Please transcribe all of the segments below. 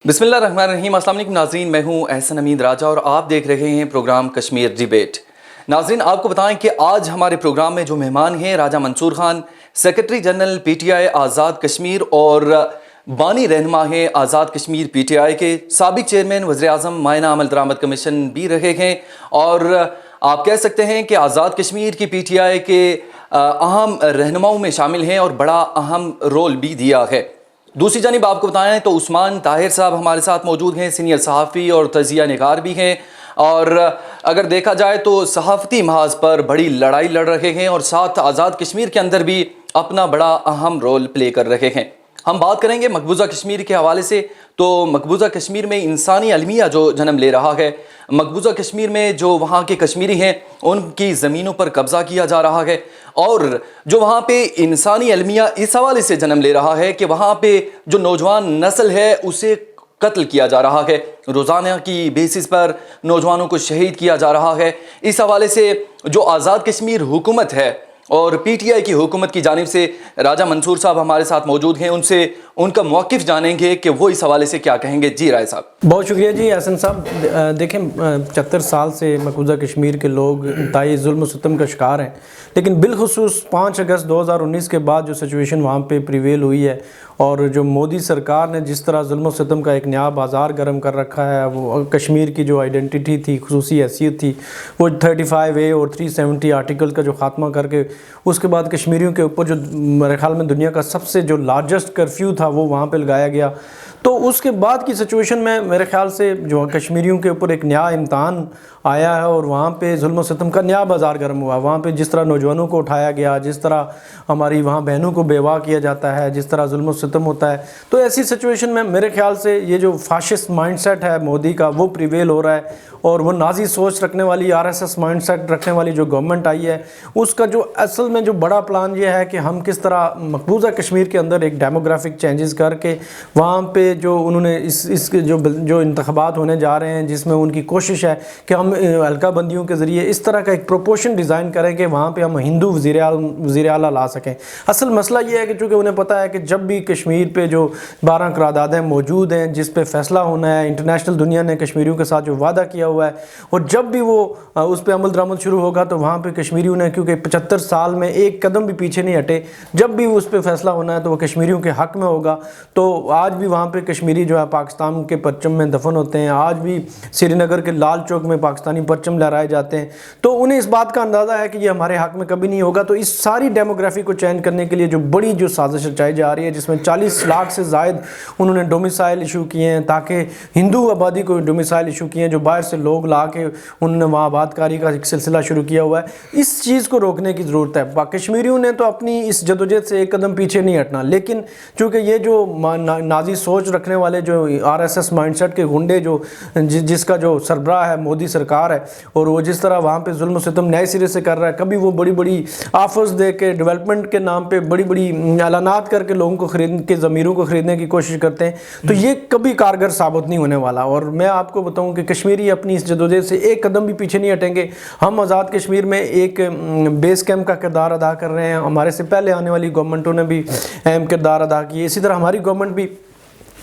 बिस्मिल्लाहिर्रहमानिर्रहीम। अस्सलाम वालेकुम नाज़रीन, मैं हूं एहसन अमीन राजा और आप देख रहे हैं प्रोग्राम कश्मीर डिबेट। नाज़रीन, आपको बताएं कि आज हमारे प्रोग्राम में जो मेहमान हैं Raja Mansoor Khan, secretary general PTI Azad Kashmir और बानी रहनुमा हैं आज़ाद कश्मीर पीटीआई के, साबिक चेयरमैन वज़ीर-ए-आज़म मायना अमल दरामद कमीशन भी रहे हैं और आप कह सकते हैं कि आज़ाद कश्मीर की पीटीआई के अहम रहनुमाओं में शामिल हैं और बड़ा अहम रोल भी दिया है। दूसरी जानिब आपको बताएं तो उस्मान ताहिर साहब हमारे साथ मौजूद हैं, सीनियर सहाफ़ी और तजिया निगार भी हैं और अगर देखा जाए तो सहाफ़ती महाज पर बड़ी लड़ाई लड़ रहे हैं और साथ आज़ाद कश्मीर के अंदर भी अपना बड़ा अहम रोल प्ले कर रहे हैं। हम बात करेंगे मकबूजा कश्मीर के हवाले से, तो मकबूजा कश्मीर में इंसानी अलमिया जो जन्म ले रहा है, मकबूजा कश्मीर में जो वहाँ के कश्मीरी हैं उनकी ज़मीनों पर कब्ज़ा किया जा रहा है और जो वहाँ पे इंसानी अलमिया इस हवाले से जन्म ले रहा है कि वहाँ पे जो नौजवान नस्ल है उसे कत्ल किया जा रहा है, रोज़ाना की बेसिस पर नौजवानों को शहीद किया जा रहा है। इस हवाले से जो आज़ाद कश्मीर हुकूमत है और पीटीआई की हुकूमत की जानिब से राजा मंसूर साहब हमारे साथ मौजूद हैं, उनसे उनका मौक़िफ़ जानेंगे कि वो इस हवाले से क्या कहेंगे। जी राय साहब। बहुत शुक्रिया जी एहसन साहब। देखें 75 साल से मकबूजा कश्मीर के लोग इंतहाई जुल्म सितम का शिकार हैं, लेकिन बिलखुसूस 5 अगस्त 2019 के बाद जो सिचुएशन वहाँ पे प्रिवेल हुई है और जो मोदी सरकार ने जिस तरह जुल्म सितम का एक नया बाज़ार गर्म कर रखा है, वो कश्मीर की जो आइडेंटिटी थी, खुसूसी हैसियत थी, वो 35A और 370 आर्टिकल का जो ख़ात्मा करके उसके बाद कश्मीरियों के ऊपर जो मेरे ख्याल में दुनिया का सबसे जो लार्जेस्ट कर्फ्यू था वो वहाँ पे लगाया गया। तो उसके बाद की सिचुएशन में मेरे ख्याल से जो कश्मीरियों के ऊपर एक नया इम्तहान आया है और वहाँ पे जुल्म सितम का नया बाज़ार गर्म हुआ। वहाँ पे जिस तरह नौजवानों को उठाया गया, जिस तरह हमारी वहाँ बहनों को बेवा किया जाता है, जिस तरह जुल्म सितम होता है, तो ऐसी सिचुएशन में मेरे ख्याल से ये जो फाशिस्ट माइंडसेट है मोदी का वो प्रिवेल हो रहा है और वो नाजी सोच रखने वाली आरएसएस माइंडसेट रखने वाली जो गवर्नमेंट आई है उसका जो असल में जो बड़ा प्लान ये है कि हम किस तरह मकबूजा कश्मीर के अंदर एक डेमोग्राफिक चेंजेस करके वहाँ पे जो उन्होंने इसके जो इंतखाबात होने जा रहे हैं जिसमें उनकी कोशिश है कि हम हल्का बंदियों के ज़रिए इस तरह का एक प्रोपोर्शन डिज़ाइन करें कि वहाँ पे हम हिंदू वज़ीर आला ला सकें। असल मसला ये है कि चूँकि उन्हें पता है कि जब भी कश्मीर पे जो 12 करारदादें मौजूद हैं जिस पे फ़ैसला होना है, इंटरनेशनल दुनिया ने कश्मीरियों के साथ जो वादा किया हुआ है और जब भी वो उस पर अमल दरामद शुरू होगा तो वहाँ पर कश्मीरियों ने, क्योंकि 75 साल में एक कदम भी पीछे नहीं हटे, जब भी उस पर फ़ैसला होना है तो वो कश्मीरियों के हक़ में होगा। तो आज भी वहाँ पर कश्मीरी जो है पाकिस्तान के परचम में दफन होते हैं, आज भी श्रीनगर के लाल चौक में पाकिस्तानी परचम लहराए जाते हैं, तो उन्हें इस बात का अंदाज़ा है कि ये हमारे हक़ में कभी नहीं होगा। तो इस सारी डेमोग्राफी को चेंज करने के लिए जो बड़ी जो साजिश रचाई जा रही है जिसमें 40 लाख से ज़ायद उन्होंने डोमिसाइल इशू किए हैं ताकि हिंदू आबादी को डोमिसाइल इशू किए हैं, जो बाहर से लोग ला के उन्होंने वहाँ आबादकारी का एक सिलसिला शुरू किया हुआ है। इस चीज़ को रोकने की ज़रूरत है। कश्मीरियों ने तो अपनी इस जदोजहद से एक कदम पीछे नहीं हटना, लेकिन चूँकि ये जो नाजी सोच रखने वाले जो आरएसएस माइंडसेट के गुंडे जो जिसका जो सरबराह है मोदी सरकार है और वो जिस तरह वहाँ पे जुल्म सितम नए सिरे से कर रहा है, कभी वो बड़ी बड़ी ऑफर्स दे के डेवलपमेंट के नाम पे बड़ी बड़ी ऐलानात करके लोगों को खरीद के ज़मीरों को ख़रीदने की कोशिश करते हैं, तो ये कभी कारगर साबित नहीं होने वाला। और मैं आपको बताऊं कि कश्मीरी अपनी इस जदोजहद से एक कदम भी पीछे नहीं हटेंगे। हम आज़ाद कश्मीर में एक बेस कैंप का किरदार अदा कर रहे हैं, हमारे से पहले आने वाली गवर्नमेंटों ने भी अहम किरदार अदा किए, इसी तरह हमारी गवर्नमेंट भी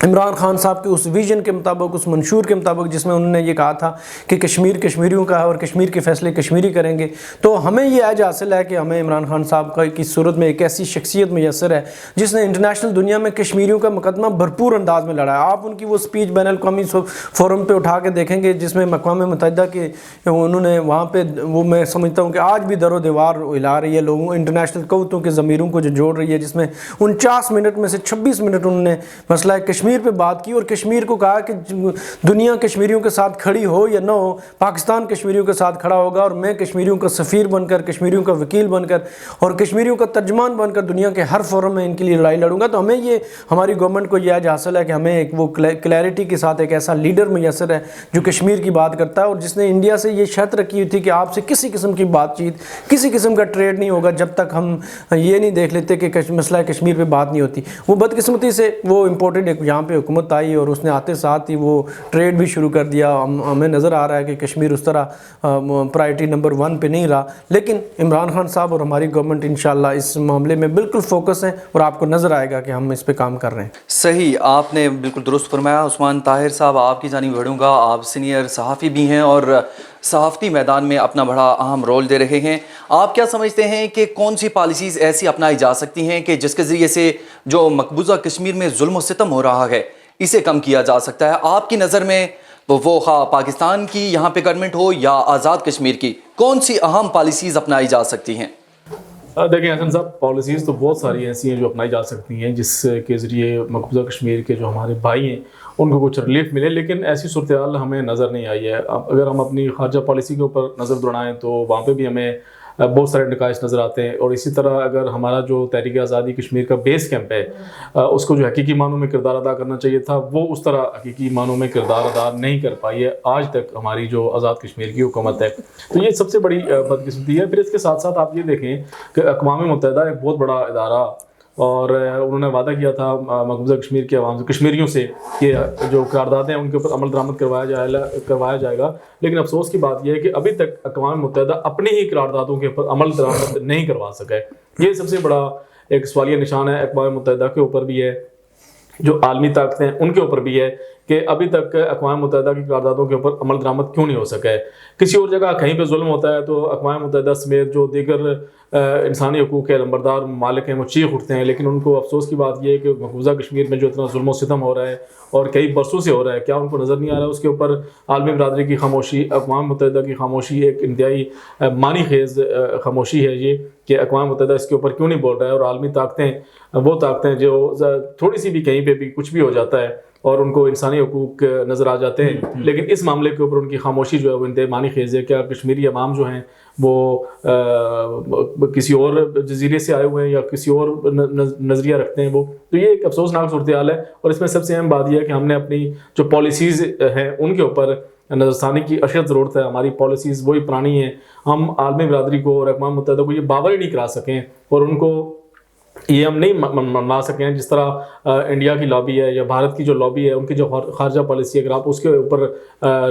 इमरान खान साहब के उस विज़न के मुताबिक, उस मंशूर के मुताबिक जिसमें उन्होंने ये कहा था कि कश्मीर कश्मीरियों का है और कश्मीर के फ़ैसले कश्मीरी करेंगे, तो हमें ये आज हासिल है कि हमें इमरान खान साहब का की सूरत में एक ऐसी शख्सियत मैसर है जिसने इंटरनेशनल दुनिया में कश्मीरियों का मुकदमा भरपूर अंदाज में लड़ा है। आप उनकी वो स्पीच बैनुल-अक़वामी फोरम पर उठा के देखेंगे जिसमें अक़वाम मुत्तहिदा के उन्होंने वहाँ पर, वो मैं समझता हूँ कि आज भी दरो दीवार हिला रही है लोगों इंटरनेशनल क़व्वतों के ज़मीरों को जो जोड़ रही है, जिसमें 49 मिनट में से 26 मिनट उन्होंने मसला कश्मीर पे बात की और कश्मीर को कहा कि दुनिया कश्मीरियों के साथ खड़ी हो या ना हो, पाकिस्तान कश्मीरियों के साथ खड़ा होगा और मैं कश्मीरियों का सफ़ीर बनकर, कश्मीरियों का वकील बनकर और कश्मीरियों का तर्जमान बनकर दुनिया के हर फोरम में इनके लिए लड़ाई लड़ूंगा। तो हमें ये, हमारी गवर्नमेंट को यह आज हासिल है कि हमें एक वो क्लैरिटी के साथ एक ऐसा लीडर मैसर है जो कश्मीर की बात करता है और जिसने इंडिया से ये शर्त रखी हुई थी कि आपसे किसी किस्म की बातचीत, किसी किस्म का ट्रेड नहीं होगा जब तक हम ये नहीं देख लेते कि मसला कश्मीर पर बात नहीं होती। वो बदकिस्मती से वो इम्पोर्टेड एक यहाँ یہاں پہ حکومت آئی اور اس نے آتے ساتھ ہی وہ ٹریڈ بھی شروع کر دیا. ہمیں نظر آ رہا ہے کہ کشمیر اس طرح پرائرٹی نمبر 1 پہ نہیں رہا, لیکن عمران خان صاحب اور ہماری گورنمنٹ انشاءاللہ اس معاملے میں بالکل فوکس ہیں اور آپ کو نظر آئے گا کہ ہم اس پہ کام کر رہے ہیں. صحیح, آپ نے بالکل درست فرمایا. عثمان طاہر صاحب, آپ کی جانب بڑھوں گا. آپ سینئر صحافی بھی ہیں اور صحافتی میدان میں اپنا بڑا اہم رول دے رہے ہیں. آپ کیا سمجھتے ہیں کہ کون سی پالیسیز ایسی اپنائی جا سکتی ہیں کہ جس کے ذریعے سے جو مقبوضہ کشمیر میں ظلم و ستم ہو رہا ہے اسے کم کیا جا سکتا ہے؟ آپ کی نظر میں وہ خواہ پاکستان کی یہاں پہ گورنمنٹ ہو یا آزاد کشمیر کی, کون سی اہم پالیسیز اپنائی جا سکتی ہیں؟ دیکھیں حسن صاحب, پالیسیز تو بہت ساری ایسی ہیں جو اپنائی جا سکتی ہیں جس کے ذریعے مقبوضہ کشمیر کے جو ہمارے بھائی ہیں ان کو کچھ ریلیف ملے, لیکن ایسی صورتحال ہمیں نظر نہیں آئی ہے. اگر ہم اپنی خارجہ پالیسی کے اوپر نظر دوڑائیں تو وہاں پہ بھی ہمیں بہت سارے نقائص نظر آتے ہیں. اور اسی طرح اگر ہمارا جو تحریک آزادی کشمیر کا بیس کیمپ ہے اس کو جو حقیقی معنوں میں کردار ادا کرنا چاہیے تھا, وہ اس طرح حقیقی معنوں میں کردار ادا نہیں کر پائی ہے آج تک ہماری جو آزاد کشمیر کی حکومت ہے. تو یہ سب سے بڑی بدقسمتی ہے. پھر اس کے ساتھ ساتھ آپ یہ دیکھیں کہ اقوام متحدہ ایک بہت بڑا ادارہ, اور انہوں نے وعدہ کیا تھا مقبوضہ کشمیر کے عوام کشمیریوں سے کہ جو قراردادیں ہیں ان کے اوپر عمل درآمد کروایا جائے گا. لیکن افسوس کی بات یہ ہے کہ ابھی تک اقوام متحدہ اپنی ہی قراردادوں کے اوپر عمل درآمد نہیں کروا سکا ہے. یہ سب سے بڑا ایک سوالیہ نشان ہے اقوام متحدہ کے اوپر بھی ہے, جو عالمی طاقتیں ہیں ان کے اوپر بھی ہے کہ ابھی تک اقوام متحدہ کی قراردادوں کے اوپر عمل درآمد کیوں نہیں ہو سکا ہے. کسی اور جگہ کہیں پہ ظلم ہوتا ہے تو اقوام متحدہ سمیت جو دیگر انسانی حقوق کے لمبردار ممالک ہیں وہ چیخ اٹھتے ہیں, لیکن ان کو افسوس کی بات یہ ہے کہ مقبوضہ کشمیر میں جو اتنا ظلم و ستم ہو رہا ہے اور کئی برسوں سے ہو رہا ہے, کیا ان کو نظر نہیں آ رہا ہے اس کے اوپر عالمی برادری کی خاموشی, اقوام متحدہ کی خاموشی ایک انتہائی معنی خیز خاموشی ہے یہ کہ اقوام متحدہ اس کے اوپر کیوں نہیں بول رہا ہے. اور عالمی طاقتیں وہ طاقتیں جو تھوڑی سی بھی کہیں پہ بھی کچھ بھی ہو جاتا ہے اور ان کو انسانی حقوق نظر آ جاتے ہیں, لیکن اس معاملے کے اوپر ان کی خاموشی جو ہے وہ انتہائی معنی خیز ہے. کیا کشمیری عوام جو ہیں وہ کسی اور جزیرے سے آئے ہوئے ہیں یا کسی اور نظریہ رکھتے ہیں وہ؟ تو یہ ایک افسوسناک صورتحال ہے. اور اس میں سب سے اہم بات یہ ہے کہ ہم نے اپنی جو پالیسیز ہیں ان کے اوپر نظر ثانی کی اشد ضرورت ہے. ہماری پالیسیز وہی پرانی ہیں, ہم عالمی برادری کو اور اقوام متحدہ کو یہ باور ہی نہیں کرا سکیں اور ان کو یہ ہم نہیں منوا سکے ہیں. جس طرح انڈیا کی لابی ہے یا بھارت کی جو لابی ہے ان کی جو خارجہ پالیسی ہے, اگر آپ اس کے اوپر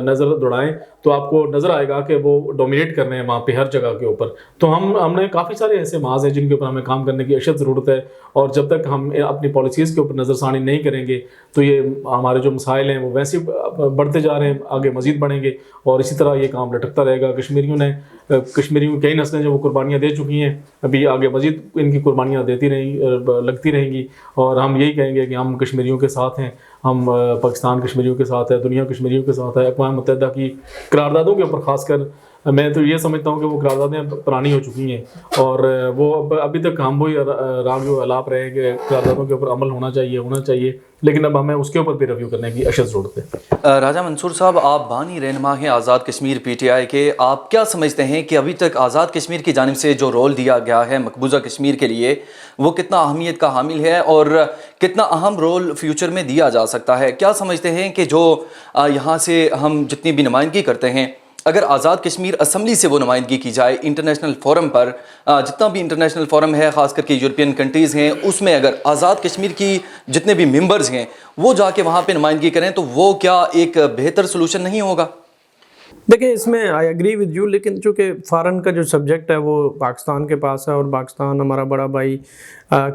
نظر دوڑائیں تو آپ کو نظر آئے گا کہ وہ ڈومینیٹ کر رہے ہیں وہاں پہ ہر جگہ کے اوپر. تو ہم نے کافی سارے ایسے محاذ ہیں جن کے اوپر ہمیں کام کرنے کی اشد ضرورت ہے, اور جب تک ہم اپنی پالیسیز کے اوپر نظر ثانی نہیں کریں گے تو یہ ہمارے جو مسائل ہیں وہ ویسے بڑھتے جا رہے ہیں, آگے مزید بڑھیں گے اور اسی طرح یہ کام لٹکتا رہے گا. کشمیریوں کی کئی نسلیں جو وہ قربانیاں دے چکی ہیں, ابھی آگے مزید ان کی قربانیاں لگتی رہیں گی, اور ہم یہی کہیں گے کہ ہم کشمیریوں کے ساتھ ہیں, ہم پاکستان کشمیریوں کے ساتھ ہے, دنیا کشمیریوں کے ساتھ ہے. اقوام متحدہ کی قراردادوں کے اوپر خاص کر میں تو یہ سمجھتا ہوں کہ وہ قراردادیں پرانی ہو چکی ہیں اور وہ ابھی تک ہم وہی راگ و الاپ رہے کہ قراردادوں کے اوپر عمل ہونا چاہیے, لیکن اب ہمیں اس کے اوپر بھی ریویو کرنے کی اشد ضرورت ہے. راجہ منصور صاحب, آپ بانی رہنما ہیں Azad Kashmir P T I کے, آپ کیا سمجھتے ہیں کہ ابھی تک آزاد کشمیر کی جانب سے جو رول دیا گیا ہے مقبوضہ کشمیر کے لیے وہ کتنا اہمیت کا حامل ہے اور کتنا اہم رول فیوچر میں دیا جا سکتا ہے؟ کیا سمجھتے ہیں کہ جو یہاں سے ہم جتنی بھی نمائندگی کرتے ہیں, اگر آزاد کشمیر اسمبلی سے وہ نمائندگی کی جائے انٹرنیشنل فورم پر, جتنا بھی انٹرنیشنل فورم ہے خاص کر کے یورپین کنٹریز ہیں اس میں اگر آزاد کشمیر کی جتنے بھی ممبرز ہیں وہ جا کے وہاں پہ نمائندگی کریں تو وہ کیا ایک بہتر سلوشن نہیں ہوگا؟ دیکھیں اس میں آئی ایگری ود یو, لیکن چونکہ فارن کا جو سبجیکٹ ہے وہ پاکستان کے پاس ہے اور پاکستان ہمارا بڑا بھائی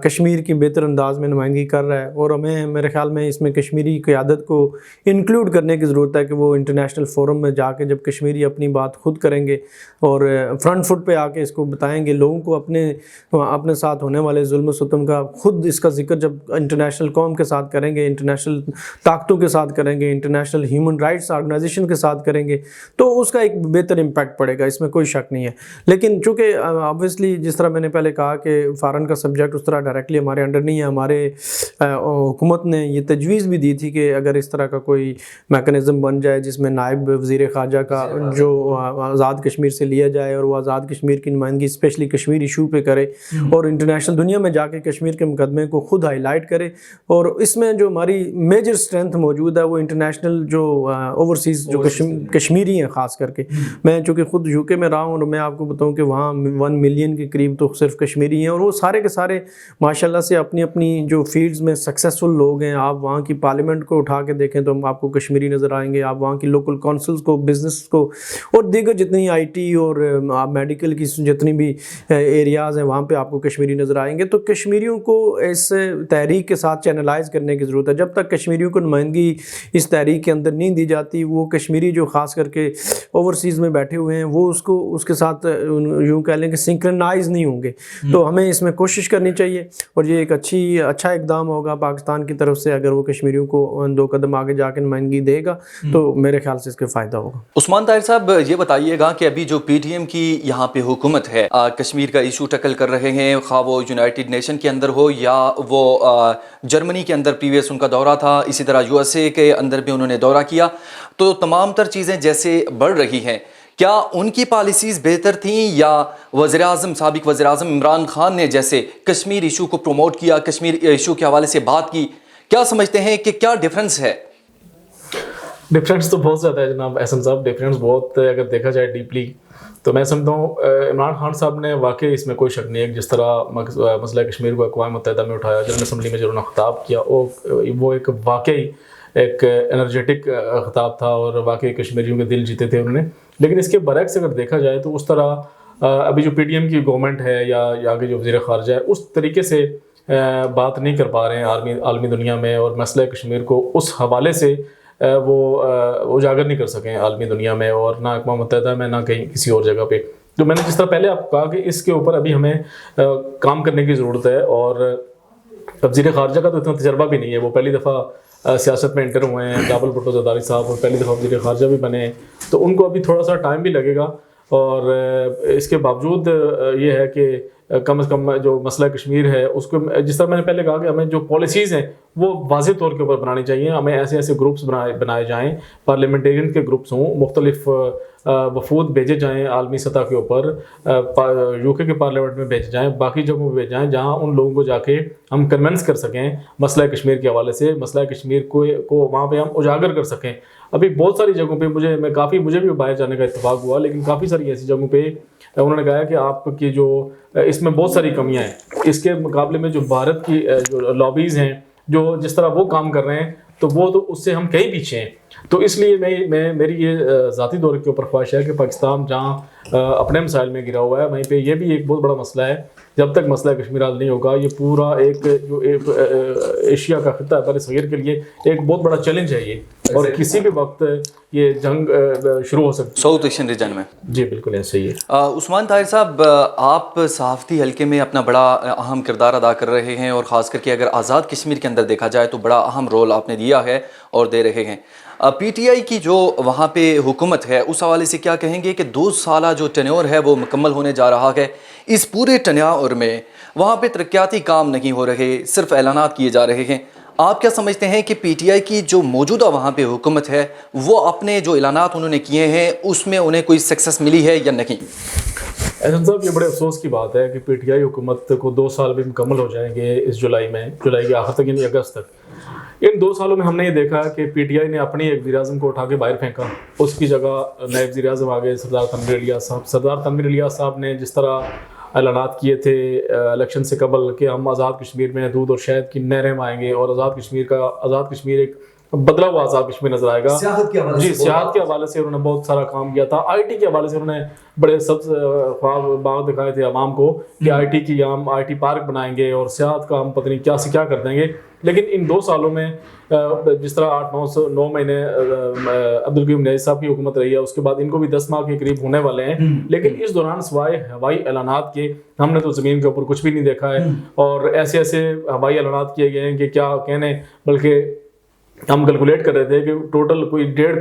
کشمیر کی بہتر انداز میں نمائندگی کر رہا ہے, اور ہمیں میرے خیال میں اس میں کشمیری قیادت کو انکلوڈ کرنے کی ضرورت ہے کہ وہ انٹرنیشنل فورم میں جا کے جب کشمیری اپنی بات خود کریں گے اور فرنٹ فٹ پہ آ کے اس کو بتائیں گے لوگوں کو, اپنے ساتھ ہونے والے ظلم و ستم کا خود اس کا ذکر جب انٹرنیشنل قوم کے ساتھ کریں گے, انٹرنیشنل طاقتوں کے ساتھ کریں گے, انٹرنیشنل ہیومن رائٹس آرگنائزیشن کے ساتھ کریں گے تو اس کا ایک بہتر امپیکٹ پڑے گا, اس میں کوئی شک نہیں ہے. لیکن چونکہ آبویسلی جس طرح میں نے پہلے کہا کہ فارن کا سبجیکٹ اس طرح ڈائریکٹلی ہمارے انڈر نہیں ہے, ہمارے حکومت نے یہ تجویز بھی دی تھی کہ اگر اس طرح کا کوئی میکنزم بن جائے جس میں نائب وزیر خارجہ کا جو آزاد کشمیر سے لیا جائے اور وہ آزاد کشمیر کی نمائندگی اسپیشلی کشمیر ایشو پہ کرے اور انٹرنیشنل دنیا میں جا کے کشمیر کے مقدمے کو خود ہائی لائٹ کرے. اور اس میں جو ہماری میجر اسٹرینتھ موجود ہے وہ انٹرنیشنل جو اوورسیز جو کشمیری ہیں خاص کر کے, میں چونکہ خود یو کے میں رہا ہوں اور میں آپ کو بتاؤں کہ وہاں 1 ملین کے قریب تو صرف کشمیری ہیں اور وہ سارے کے سارے माशाल्लाह से अपनी अपनी जो फील्ड्स में सक्सेसफुल लोग हैं, आप वहाँ की पार्लियामेंट को उठा के देखें तो आपको कश्मीरी नज़र आएंगे, आप वहाँ की लोकल काउंसिल्स को, बिज़नेस को और दीगर जितनी IT और मेडिकल की जितनी भी एरियाज़ हैं वहाँ पे आपको कश्मीरी नज़र आएंगे। तो कश्मीरियों को इस तहरीक के साथ चैनलाइज करने की ज़रूरत है। जब तक कश्मीरियों को नुमाइंदगी इस तहरीक के अंदर नहीं दी जाती, वो कश्मीरी जो ख़ास करके ओवरसीज़ में बैठे हुए हैं वो उसके साथ यूँ कह लें कि सिंक्रनाइज नहीं होंगे। तो हमें इसमें कोशिश करनी चाहिए और ये एक अच्छा इकदाम होगा पाकिस्तान की तरफ से, अगर वो कश्मीरियों को 2 कदम आगे जाकर नुमाइंदगी देगा तो मेरे ख्याल से इसका फ़ायदा होगा। उस्मान ताहिर साहब, ये बताइएगा कि अभी जो PTM की यहाँ पे हुकूमत है, कश्मीर का इशू टैकल कर रहे हैं, खा वो यूनाइटेड नेशन के अंदर हो या वो जर्मनी के अंदर प्रीवियस उनका दौरा था, इसी तरह USA के अंदर भी उन्होंने दौरा किया, तो तमाम तर चीज़ें जैसे बढ़ रही हैं, क्या उनकी पॉलिसीज़ बेहतर थीं या साबिक वज़ीर आज़म इमरान खान ने जैसे कश्मीर इशू को प्रमोट किया, कश्मीर इशू के हवाले से बात की, क्या समझते हैं कि क्या डिफरेंस है? डिफरेंस तो बहुत ज़्यादा है जनाब एहसन साहब, डिफरेंस बहुत है। अगर देखा जाए डीपली तो मैं समझता हूँ इमरान खान साहब ने वाकई, इसमें कोई शक नहीं है, जिस तरह मसला कश्मीर को अक़वाम मुत्तहिदा में उठाया, जनरल असम्बली में जो उन्होंने खिताब किया, वो एक वाकई एक एनर्जेटिक खिताब था और वाकई कश्मीरियों के दिल जीते थे उन्होंने। लेकिन इसके बरक्स अगर देखा जाए तो उस तरह अभी जो PTM की गवर्नमेंट है या आगे जो वज़ीर ख़ारजा है उस तरीके से बात नहीं कर पा रहे हैं आलमी दुनिया में, और मसला कश्मीर को उस हवाले से वो उजागर नहीं कर सकें आलमी दुनिया में, और ना अक़वाम मुत्तहिदा में, ना कहीं किसी और जगह पे। तो मैंने जिस तरह पहले आपको कहा कि इसके ऊपर अभी हमें काम करने की ज़रूरत है, और वज़ीर ख़ारजा का तो इतना तजर्बा भी नहीं है, वो पहली दफ़ा सियासत में एंटर हुए हैं, बिलावल भुट्टो ज़रदारी साहब, और पहली दफ़ा वज़ीर ख़ारजा भी बने, तो उनको अभी थोड़ा सा टाइम भी लगेगा। और इसके बावजूद ये है कि कम से कम जो मसला कश्मीर है उसको, जिस तरह मैंने पहले कहा कि हमें जो पॉलिसीज़ हैं वो वाज़ेह तौर के ऊपर बनानी चाहिए। हमें ऐसे ऐसे ग्रुप्स बनाए जाएँ, पार्लियामेंटेरियन के ग्रुप्स हों, मुख्तलिफ वफूद भेजे जाएँ आलमी सतह के ऊपर, UK के पार्लियामेंट में भेजे जाएँ, बाकी जगहों पर भेजे जाएँ, जहाँ उन लोगों को जाके हम कन्विंस कर सकें मसला कश्मीर के हवाले से, मसला कश्मीर को वहाँ पर हम उजागर कर सकें। अभी बहुत सारी जगहों पे मुझे भी बाहर जाने का इत्तेफाक हुआ, लेकिन काफ़ी सारी ऐसी जगहों पे उन्होंने कहा कि आपकी जो इसमें बहुत सारी कमियां हैं, इसके मुकाबले में जो भारत की जो लॉबीज़ हैं, जो जिस तरह वो काम कर रहे हैं, तो वो तो उससे हम कहीं पीछे हैं। तो इसलिए मेरी ये ज़ाती दौर के ऊपर ख्वाहिश है कि पाकिस्तान जहाँ अपने मसाइल में गिरा हुआ है, वहीं पे ये भी एक बहुत बड़ा मसला है। जब तक मसला कश्मीर हल नहीं होगा, ये पूरा एक एशिया का खिता है बरसगीर के लिए एक बहुत बड़ा चैलेंज है ये, और किसी भी वक्त ये जंग शुरू हो सकती है साउथ एशियन रीजन में। जी बिल्कुल ऐसे ही है। उस्मान ताहिर साहब, आप सहाफ़ती हल्के में अपना बड़ा अहम किरदार अदा कर रहे हैं, और ख़ास करके अगर आज़ाद कश्मीर के अंदर देखा जाए तो बड़ा अहम रोल आपने दिया है और दे रहे हैं। PTI की जो वहाँ पे हुकूमत है उस हवाले से क्या कहेंगे कि 2 साल जो टेन्योर है वो मुकम्मल होने जा रहा है, इस पूरे टेन्योर में वहाँ पे तरक्याती काम नहीं हो रहे, सिर्फ ऐलानात किए जा रहे हैं। आप क्या समझते हैं कि PTI की जो मौजूदा वहाँ पे हुकूमत है वो अपने जो ऐलानात उन्होंने किए हैं उसमें उन्हें कोई सक्सेस मिली है या नहीं? एहसन साहब, ये बड़े अफसोस की बात है कि PTI हुकूमत को 2 साल भी मुकम्मल हो जाएंगे इस जुलाई के आखिर तक, यानी अगस्त तक। इन 2 सालों में हमने ये देखा कि PTI ने अपनी एक वज़ीर आज़म को उठा के बाहर फेंका, उसकी जगह नए वज़ीर आज़म आ गए सरदार तनवीर इलियास साहब ने जिस तरह ऐलानात किए थे इलेक्शन से कबल कि हम आज़ाद कश्मीर में दूध और शहद की नहरें आएंगे, और आज़ाद कश्मीर एक बदला हुआ आज़ाद कश्मीर नजर आएगा। सियाहत के हवाले से उन्होंने बहुत सारा काम किया था। IT के हवाले से उन्होंने बड़े ख्वाब बाग दिखाए थे आवाम को कि IT पार्क बनाएंगे और सियाहत का हम पता नहीं क्या से क्या कर देंगे। लेकिन इन 2 सालों में जिस तरह 8-9 महीने अब्दुल करीम नईज़ साहब की हुकूमत रही है, उसके बाद इनको भी 10 माह के करीब होने वाले हैं, लेकिन इस दौरान सिवाय हवाई ऐलानात के हमने तो ज़मीन के ऊपर कुछ भी नहीं देखा है। और ऐसे हवाई ऐलानात किए गए हैं कि क्या कहने, बल्कि हम कैलकुलेट कर रहे थे कि टोटल कोई 1.5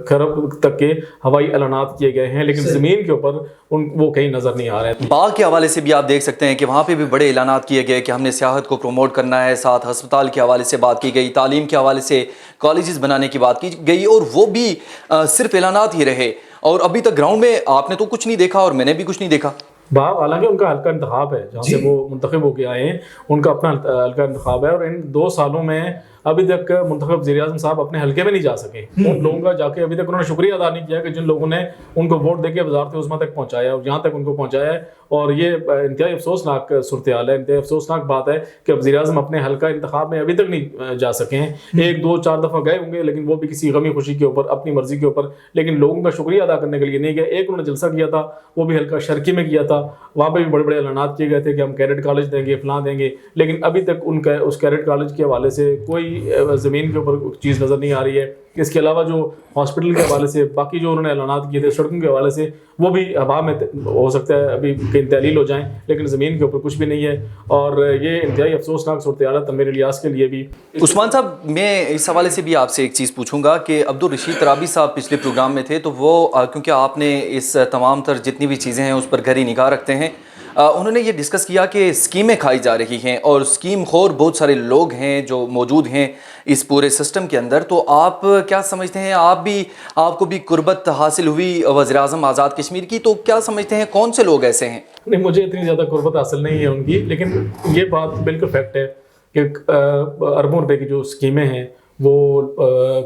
खरब तक के हवाई ऐलानात किए गए हैं, लेकिन ज़मीन के ऊपर वो कहीं नज़र नहीं आ रहे हैं। बाग के हवाले से भी आप देख सकते हैं कि वहाँ पे भी बड़े ऐलानात किए गए कि हमने सियाहत को प्रमोट करना है, साथ हस्पताल के हवाले से बात की गई, तालीम के हवाले से कॉलेजेस बनाने की बात की गई, और वो भी सिर्फ ऐलानात ही रहे, और अभी तक ग्राउंड में आपने तो कुछ नहीं देखा और मैंने भी कुछ नहीं देखा। हालांकि उनका हल्का इंतखाब है, जहाँ से वो मुंतखब होकर आए हैं, उनका अपना हल्का इंतखाब है, और इन 2 सालों में ابھی تک منتخب وزیراعظم صاحب اپنے حلقے میں نہیں جا سکے. ان لوگوں کا جا کے ابھی تک انہوں نے شکریہ ادا نہیں کیا کہ جن لوگوں نے ان کو ووٹ دے کے وزارت عظمیٰ تک پہنچایا اور جہاں تک ان کو پہنچایا ہے. اور یہ انتہائی افسوسناک صورتحال ہے, انتہائی افسوسناک بات ہے کہ وزیر اعظم اپنے حلقہ انتخاب میں ابھی تک نہیں جا سکے ہیں. 1-2-4 دفعہ گئے ہوں گے, لیکن وہ بھی کسی غمی خوشی کے اوپر, اپنی مرضی کے اوپر, لیکن لوگوں کا شکریہ ادا کرنے کے لیے نہیں گئے. ایک انہوں نے جلسہ کیا تھا, وہ بھی حلقہ شرکی میں کیا تھا, وہاں پہ بھی بڑے بڑے اعلانات کیے گئے تھے کہ ہم کیڈٹ کالج دیں گے, فلاں دیں گے, لیکن ابھی تک ان کا اس کیڈٹ کالج کے حوالے سے کوئی زمین کے اوپر چیز نظر نہیں آ رہی ہے. اس کے علاوہ جو ہاسپٹل کے حوالے سے باقی جو انہوں نے اعلانات کیے تھے سڑکوں کے حوالے سے, وہ بھی ہوا میں ہو سکتا ہے ابھی کہیں تعلیل ہو جائیں, لیکن زمین کے اوپر کچھ بھی نہیں ہے. اور یہ انتہائی افسوسناک صورتحال ہے تنویر الیاس کے لیے بھی. عثمان صاحب, میں اس حوالے سے بھی آپ سے ایک چیز پوچھوں گا کہ عبدالرشید ترابی صاحب پچھلے پروگرام میں تھے, تو وہ کیونکہ آپ نے اس تمام تر جتنی بھی چیزیں ہیں اس پر گہری نگاہ رکھتے ہیں, انہوں نے یہ ڈسکس کیا کہ اسکیمیں کھائی جا رہی ہیں اور اسکیم خور بہت سارے لوگ ہیں جو موجود ہیں اس پورے سسٹم کے اندر. تو آپ کیا سمجھتے ہیں, آپ کو بھی قربت حاصل ہوئی وزیر اعظم آزاد کشمیر کی, تو کیا سمجھتے ہیں کون سے لوگ ایسے ہیں؟ نہیں, مجھے اتنی زیادہ قربت حاصل نہیں ہے ان کی, لیکن یہ بات بالکل فیکٹ ہے کہ اربوں روپے کی جو اسکیمیں ہیں وہ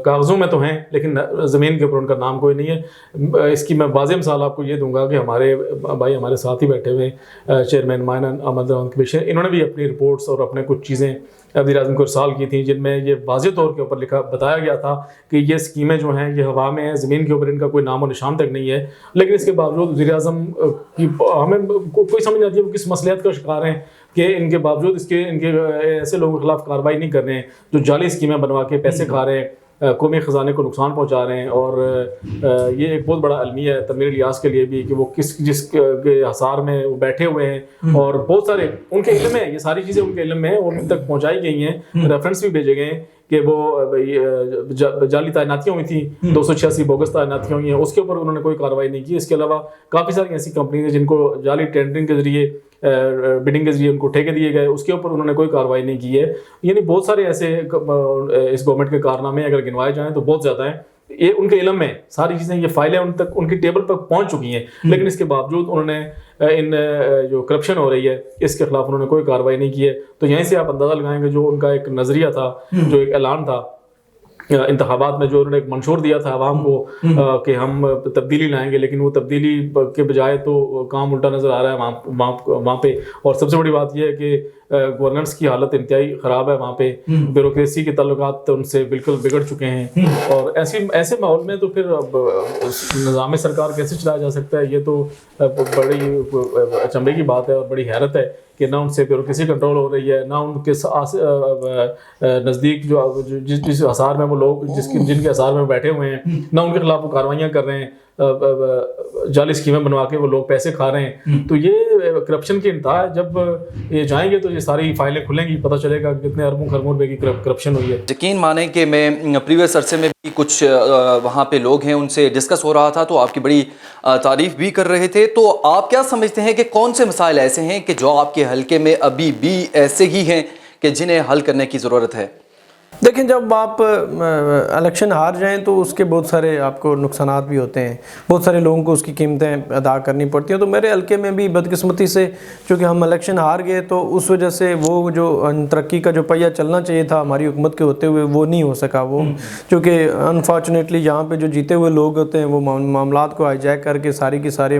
کاغذوں میں تو ہیں, لیکن زمین کے اوپر ان کا نام کوئی نہیں ہے. اس کی میں واضح مثال آپ کو یہ دوں گا کہ ہمارے بھائی ہمارے ساتھ ہی بیٹھے ہوئے چیئرمین مائن احمد کمیشن, انہوں نے بھی اپنی رپورٹس اور اپنے کچھ چیزیں وزیر اعظم کو ارسال کی تھیں, جن میں یہ واضح طور کے اوپر بتایا گیا تھا کہ یہ اسکیمیں جو ہیں یہ ہوا میں ہیں, زمین کے اوپر ان کا کوئی نام و نشان تک نہیں ہے. لیکن اس کے باوجود وزیر اعظم کی ہمیں کوئی سمجھ نہیں آتی ہے وہ کس مصلحت کا شکار ہیں کہ ان کے باوجود ان کے ایسے لوگوں کے خلاف کارروائی نہیں کر رہے ہیں جو جعلی اسکیمیں بنوا کے پیسے کھا رہے ہیں, قومی خزانے کو نقصان پہنچا رہے ہیں. اور یہ ایک بہت بڑا المیہ ہے تنویر الیاس کے لیے بھی کہ وہ جس کے حصار میں وہ بیٹھے ہوئے ہیں, اور بہت سارے ان کے علم میں یہ ساری چیزیں ان کے علم میں اور ان تک پہنچائی گئی ہیں, ریفرنس بھی بھیجے گئے ہیں کہ وہ جعلی تعیناتیاں ہوئی تھیں, 286 بوگس تعیناتیاں ہوئی ہیں, اس کے اوپر انہوں نے کوئی کارروائی نہیں کی. اس کے علاوہ کافی ساری ایسی کمپنیز ہیں جن کو جعلی ٹینڈرنگ کے ذریعے بڈنگ کے ذریعے ان کو ٹھیکے دیے گئے, اس کے اوپر انہوں نے کوئی کارروائی نہیں کی ہے. یعنی بہت سارے ایسے اس گورنمنٹ کے کارنامے اگر گنوائے جائیں تو بہت زیادہ ہیں. یہ ان کے علم میں ساری چیزیں, یہ فائلیں ان تک ان کی ٹیبل پر پہنچ چکی ہیں, لیکن اس کے باوجود انہوں نے ان جو کرپشن ہو رہی ہے اس کے خلاف انہوں نے کوئی کارروائی نہیں کی ہے. تو یہیں سے آپ اندازہ لگائیں گے جو ان کا ایک نظریہ تھا, جو ایک اعلان تھا انتخابات میں, جو انہوں نے ایک منشور دیا تھا عوام کو کہ ہم تبدیلی لائیں گے, لیکن وہ تبدیلی کے بجائے تو کام الٹا نظر آ رہا ہے وہاں پہ. اور سب سے بڑی بات یہ ہے کہ گورننس کی حالت انتہائی خراب ہے وہاں پہ, بیوروکریسی کے تعلقات ان سے بالکل بگڑ چکے ہیں. اور ایسے ماحول میں تو پھر نظام سرکار کیسے چلایا جا سکتا ہے, یہ تو بڑی اچنبھے کی بات ہے اور بڑی حیرت ہے کہ نہ ان سے بیوروکریسی کنٹرول ہو رہی ہے, نہ ان کے نزدیک جو جس حصار میں وہ لوگ جن کے حصار میں بیٹھے ہوئے ہیں, نہ ان کے خلاف وہ کارروائیاں کر رہے ہیں, جعلی اسکیمیں بنوا کے وہ لوگ پیسے کھا رہے ہیں. تو یہ کرپشن کی انتہا ہے. جب یہ جائیں گے تو یہ ساری فائلیں کھلیں گی, پتہ چلے گا کتنے اربوں خربوں روپے کی کرپشن ہوئی ہے. یقین مانیں کہ میں پریویس عرصے میں بھی کچھ وہاں پہ لوگ ہیں ان سے ڈسکس ہو رہا تھا, تو آپ کی بڑی تعریف بھی کر رہے تھے. تو آپ کیا سمجھتے ہیں کہ کون سے مسائل ایسے ہیں کہ جو آپ کے حلقے میں ابھی بھی ایسے ہی ہیں کہ جنہیں حل کرنے کی ضرورت ہے؟ دیکھیں, جب آپ الیکشن ہار جائیں تو اس کے بہت سارے آپ کو نقصانات بھی ہوتے ہیں, بہت سارے لوگوں کو اس کی قیمتیں ادا کرنی پڑتی ہیں. تو میرے حلقے میں بھی بدقسمتی سے چونکہ ہم الیکشن ہار گئے تو اس وجہ سے وہ جو ترقی کا جو پہیہ چلنا چاہیے تھا ہماری حکومت کے ہوتے ہوئے وہ نہیں ہو سکا. وہ چونکہ انفارچونیٹلی یہاں پہ جو جیتے ہوئے لوگ ہوتے ہیں وہ معاملات کو ہائی جیک کر کے ساری کی سارے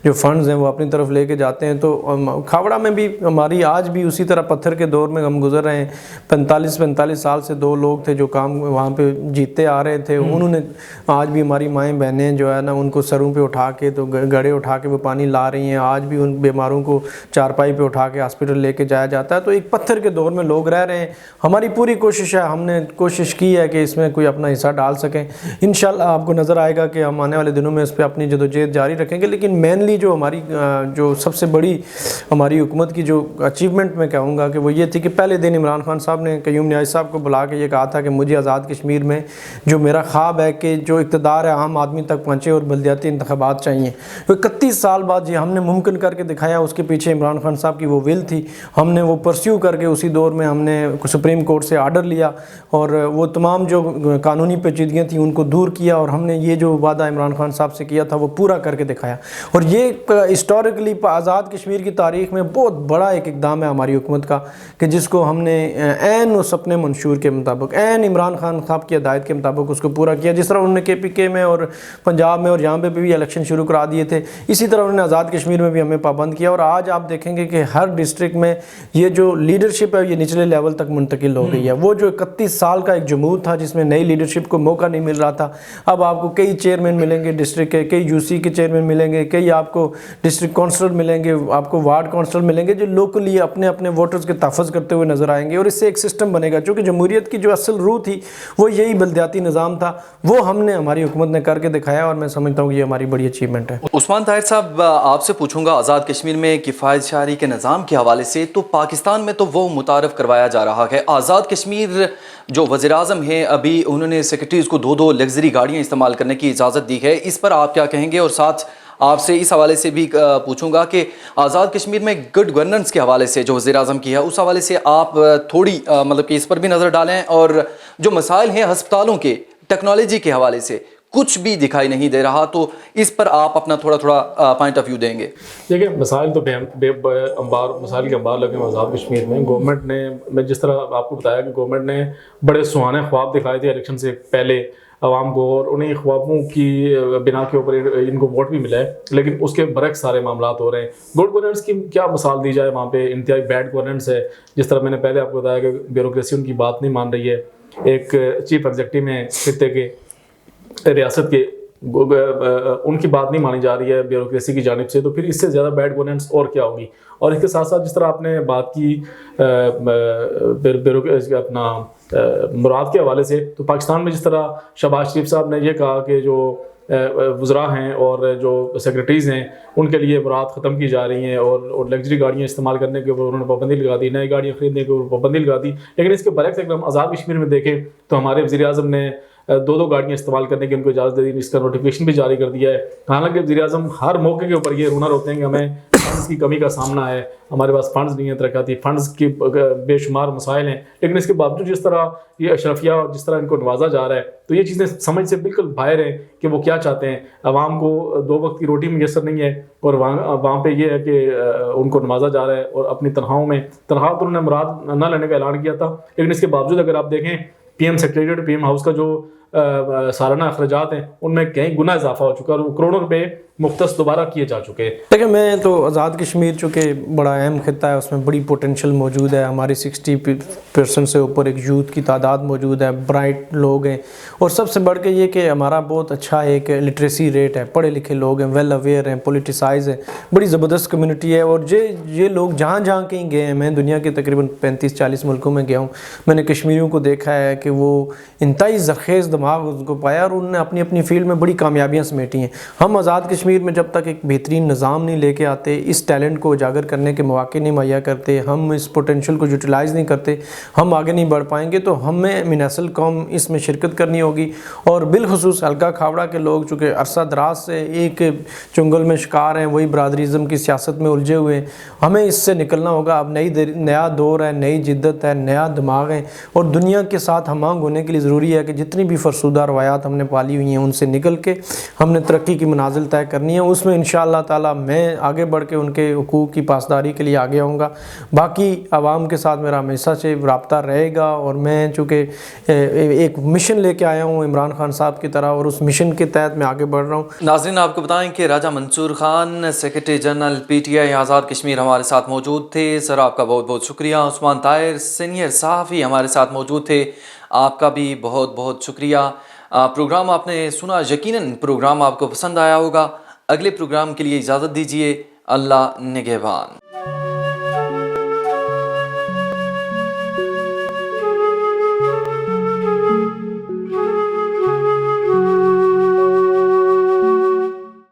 جو فنڈز ہیں وہ اپنی طرف لے کے جاتے ہیں. تو کھاوڑا میں بھی ہماری آج بھی اسی طرح پتھر کے دور میں ہم گزر رہے ہیں. 45 سال سے 2 لوگ تھے جو کام وہاں پہ جیتتے آ رہے تھے, انہوں نے آج بھی ہماری مائیں بہنیں جو ہے نا ان کو سروں پہ اٹھا کے تو گڑے اٹھا کے وہ پانی لا رہی ہیں. آج بھی ان بیماروں کو چارپائی پہ اٹھا کے ہاسپٹل لے کے جایا جاتا ہے. تو ایک پتھر کے دور میں لوگ رہ رہے ہیں. ہماری پوری کوشش ہے, ہم نے کوشش کی ہے کہ اس میں کوئی اپنا حصہ ڈال سکیں. انشاءاللہ آپ کو نظر آئے گا کہ ہم آنے والے دنوں میں اس پہ اپنی جدوجہد جاری رکھیں گے. لیکن مینلی جو ہماری جو سب سے بڑی ہماری حکومت کی جو اچیومنٹ میں کہوں گا کہ وہ یہ تھی کہ پہلے دن عمران خان صاحب نے قیوم نیازی صاحب کو بلا کے یہ کہا تھا کہ مجھے آزاد کشمیر میں جو میرا خواب ہے کہ جو اقتدار ہے عام آدمی تک پہنچے اور بلدیاتی انتخابات چاہیے. 31 سال بعد یہ ہم نے ممکن کر کے دکھایا. اس کے پیچھے عمران خان صاحب کی وہ ول تھی, ہم نے وہ پرسیو کر کے اسی دور میں ہم نے سپریم کورٹ سے آرڈر لیا اور وہ تمام جو قانونی پیچیدگیاں تھیں ان کو دور کیا, اور ہم نے یہ جو وعدہ عمران خان صاحب سے کیا تھا وہ پورا کر کے دکھایا. اور یہ ہسٹوریکلی آزاد کشمیر کی تاریخ میں بہت بڑا ایک اقدام ہے ہماری حکومت کا کہ جس کو ہم نے عین اس اپنے منشور کے मुताबिक, ऐन इमरान खान साहब की हदायत के मुताबिक उसको पूरा किया। जिस तरह उन्होंने KPK में और पंजाब में और यहाँ पे भी इलेक्शन शुरू करा दिए थे, इसी तरह उन्होंने आज़ाद कश्मीर में भी हमें पाबंद किया। और आज आप देखेंगे कि हर डिस्ट्रिक्ट में ये जो लीडरशिप है ये निचले लेवल तक मुंतकिल हो गई है। वो जो 31 साल का एक जमूद था जिसमें नई लीडरशिप को मौका नहीं मिल रहा था, अब आपको कई चेयरमैन मिलेंगे डिस्ट्रिक्ट के, कई UC के चेयरमैन मिलेंगे, कई आपको डिस्ट्रिक्ट काउंसलर मिलेंगे, आपको वार्ड काउंसलर मिलेंगे जो लोकली अपने अपने वोटर्स के तहफ़्फ़ुज़ करते हुए नज़र आएंगे। और इससे एक सिस्टम बनेगा, चूँकि जमहूरियत की जो असल रूह थी वो यही बलदियाती निज़ाम था, वो हमने हमारी हुकूमत ने करके दिखाया और मैं समझता हूँ कि ये हमारी बड़ी अचीवमेंट है। उस्मान ताहिर साहब, आपसे पूछूंगा आज़ाद कश्मीर में किफ़ायत शहरी के निज़ाम के हवाले से, तो पाकिस्तान में तो वो मुतारफ़ करवाया जा रहा है। आज़ाद कश्मीर जो वज़ीर-ए-आज़म हैं अभी उन्होंने सेक्रेटरीज़ को 2-2 लग्जरी गाड़ियाँ इस्तेमाल करने की इजाज़त दी है, इस पर आप क्या कहेंगे? और साथ आपसे इस हवाले से भी पूछूंगा कि आज़ाद कश्मीर में गुड गवर्नेंस के हवाले से जो वज़ीर-ए-आज़म की है, उस हवाले से आप थोड़ी मतलब कि इस पर भी नज़र डालें। और जो मसाइल हैं हस्पतालों के, टेक्नोलॉजी के हवाले से कुछ भी दिखाई नहीं दे रहा, तो इस पर आप अपना थोड़ा पॉइंट ऑफ व्यू देंगे। देखिए, मसाइल तो मसाइल के अंबार लगे आज़ाद कश्मीर में। गवर्नमेंट ने, मैं जिस तरह आपको बताया कि गवर्नमेंट ने बड़े सुहाने ख्वाब दिखाए थे इलेक्शन से पहले आवाम को, और उन्हीं ख्वाबों की बिना के ऊपर इनको वोट भी मिला है, लेकिन उसके बरक्स सारे मामला हो रहे हैं। गुड गवर्नेंस की क्या मिसाल दी जाए? वहाँ पे इंतहाई बैड गवर्नेंस है। जिस तरह मैंने पहले आपको बताया कि ब्यूरोक्रेसी उनकी बात नहीं मान रही है। एक चीफ एग्जीक्यूटिव में खित्ते के रियासत के उनकी बात नहीं मानी जा रही है ब्यूरोक्रेसी की जानिब से, तो फिर इससे ज़्यादा बैड गवर्नेंस और क्या होगी? और इसके साथ साथ जिस तरह आपने बात की अपना मुराद के हवाले से, तो पाकिस्तान में जिस तरह शहबाज शरीफ साहब ने ये कहा कि जो वज़रा हैं और जो सेक्रेटरीज़ हैं उनके लिए मुराद ख़त्म की जा रही हैं, और लग्जरी गाड़ियाँ इस्तेमाल करने के ऊपर उन्होंने पाबंदी लगा दी, नई गाड़ियाँ ख़रीदने के ऊपर पाबंदी लगा दी। लेकिन इसके बरक्स अगर हम आज़ाद कश्मीर में देखें तो हमारे वज़ीर-ए-आज़म ने 2-2 गाड़ियाँ इस्तेमाल करने की उनको इजाज़त दे दी, इसका नोटिफिकेशन भी जारी कर दिया है। हालांकि वज़ीर-ए-आज़म हर मौके के ऊपर ये रोना रोते हैं कि हमें फंड्स की कमी का सामना है, हमारे पास फंड्स नहीं है, तरक्याती फंड्स की बेशुमार मसाइल हैं। लेकिन इसके बावजूद जिस तरह ये अशरफिया और जिस तरह इनको नवाजा जा रहा है, तो ये चीज़ें समझ से बिल्कुल बाहर हैं कि वो क्या चाहते हैं। आवाम को 2 वक्त की रोटी मैसर नहीं है, और वहाँ पे ये है कि उनको नवाजा जा रहा है। और अपनी तनख्वाह तो उन्होंने मुराद न लेने का ऐलान किया था, लेकिन इसके बावजूद अगर आप देखें PM सेक्रेटरीट, PM हाउस का जो सालाना अखराजात हैं उनमें कई गुना इजाफा हो चुका है और वो करोड़ों रुपए मुख्तस दोबारा किए जा चुके हैं। देखिए, मैं तो आज़ाद कश्मीर चूँकि बड़ा अहम खिता है, उसमें बड़ी पोटेंशियल मौजूद है। हमारी 60% से ऊपर एक यूथ की तादाद मौजूद है, ब्राइट लोग हैं, और सबसे बढ़ के ये कि हमारा बहुत अच्छा एक लिटरेसी रेट है, पढ़े लिखे लोग हैं, वेल अवेयर हैं, पोलिटिसाइज हैं, बड़ी ज़बरदस्त कम्युनिटी है। और ये लोग जहाँ जहाँ कहीं गए हैं, मैं दुनिया के तकरीबन 35-40 मुल्कों में गया हूँ, मैंने कश्मीरियों को देखा है कि वो इंतहाई ज़रखेज़ दिमाग उसको पाया और उन्होंने अपनी अपनी फील्ड में बड़ी कामयाबियाँ समेटी हैं। हम आज़ाद कश्मीर में जब तक एक बेहतरीन निज़ाम नहीं लेके आते, इस टैलेंट को उजागर करने के मौके नहीं मुहैया करते, हम इस पोटेंशियल को यूटिलाइज़ नहीं करते, हम आगे नहीं बढ़ पाएंगे। तो हमें मिनासल कौम इसमें शिरकत करनी होगी। और बिलखुसूस हल्का खावड़ा के लोग चूँकि अरसा दराज से एक चुंगल में शिकार हैं, वही बरादरीज़म की सियासत में उलझे हुए हैं, हमें इससे निकलना होगा। अब नया दौर है, नई जिद्दत है, नया दिमाग है, और दुनिया के साथ हमांग होने के लिए ज़रूरी है कि जितनी भी फरसूदा रवायात हमने पाली हुई हैं उनसे निकल के हमने तरक्की की मनाजिल तय करनी है। उसमें इंशाअल्लाह ताला मैं आगे बढ़ के उनके हुकूक की पासदारी के लिए आगे आऊँगा। बाकी आवाम के साथ मेरा हमेशा से रब्ता रहेगा, और मैं चूँकि एक मिशन लेके आया हूँ इमरान खान साहब की तरह, और उस मिशन के तहत मैं आगे बढ़ रहा हूँ। नाज़रीन, आपको बताएं कि Raja Mansoor Khan secretary general PTI Azad Kashmir हमारे साथ मौजूद थे। सर, आपका बहुत बहुत शुक्रिया। उस्मान ताहिर सीनियर सहाफ़ी हमारे साथ मौजूद थे, आपका भी बहुत बहुत शुक्रिया। प्रोग्राम आपने सुना, यकीनन प्रोग्राम आपको पसंद आया होगा। अगले प्रोग्राम के लिए इजाज़त दीजिए। अल्लाह निगहबान।